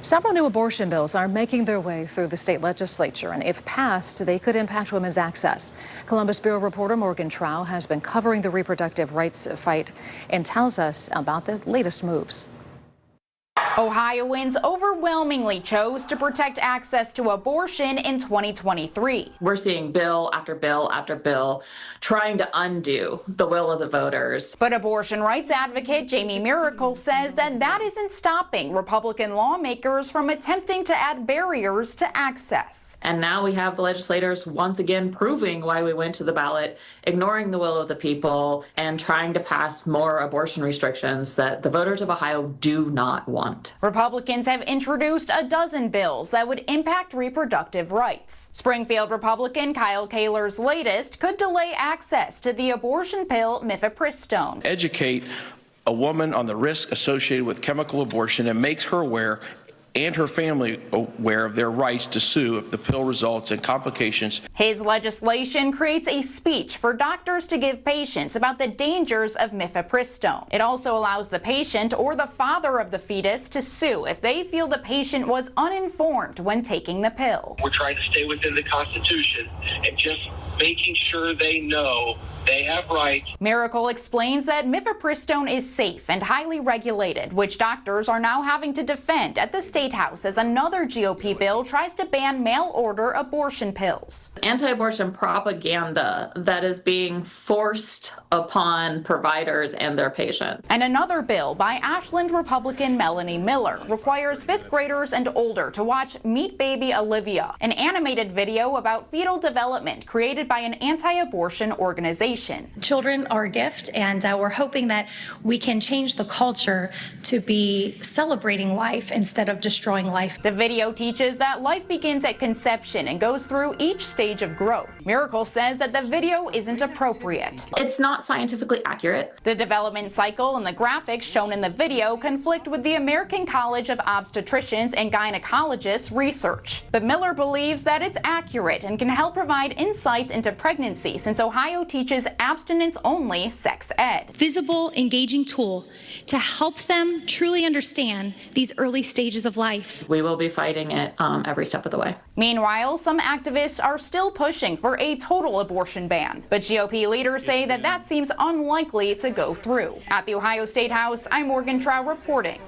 Several new abortion bills are making their way through the state legislature, and if passed, they could impact women's access. Columbus Bureau reporter Morgan Trow has been covering the reproductive rights fight and tells us about the latest moves. Ohioans overwhelmingly chose to protect access to abortion in 2023. We're seeing bill after bill after bill trying to undo the will of the voters. But abortion rights advocate Jamie Miracle says that isn't stopping Republican lawmakers from attempting to add barriers to access. And now we have the legislators once again proving why we went to the ballot, ignoring the will of the people and trying to pass more abortion restrictions that the voters of Ohio do not want. Republicans have introduced a dozen bills that would impact reproductive rights. Springfield Republican Kyle Kaler's latest could delay access to the abortion pill mifepristone. Educate a woman on the risk associated with chemical abortion and makes her aware and her family aware of their rights to sue if the pill results in complications. His legislation creates a speech for doctors to give patients about the dangers of mifepristone. It also allows the patient or the father of the fetus to sue if they feel the patient was uninformed when taking the pill. We're trying to stay within the Constitution and just making sure they know they have rights. Miracle explains that mifepristone is safe and highly regulated, which doctors are now having to defend at the State House as another GOP bill tries to ban mail-order abortion pills. Anti-abortion propaganda that is being forced upon providers and their patients. And another bill by Ashland Republican Melanie Miller requires fifth graders and older to watch Meet Baby Olivia, an animated video about fetal development created by an anti-abortion organization. Children are a gift, and we're hoping that we can change the culture to be celebrating life instead of destroying life. The video teaches that life begins at conception and goes through each stage of growth. Miracle says that the video isn't appropriate. It's not scientifically accurate. The development cycle and the graphics shown in the video conflict with the American College of Obstetricians and Gynecologists research. But Miller believes that it's accurate and can help provide insights into pregnancy, since Ohio teaches abstinence-only sex ed. Visible, engaging tool to help them truly understand these early stages of life. We will be fighting it every step of the way. Meanwhile, some activists are still pushing for a total abortion ban, but GOP leaders say that seems unlikely to go through. At the Ohio State House, I'm Morgan Trow reporting.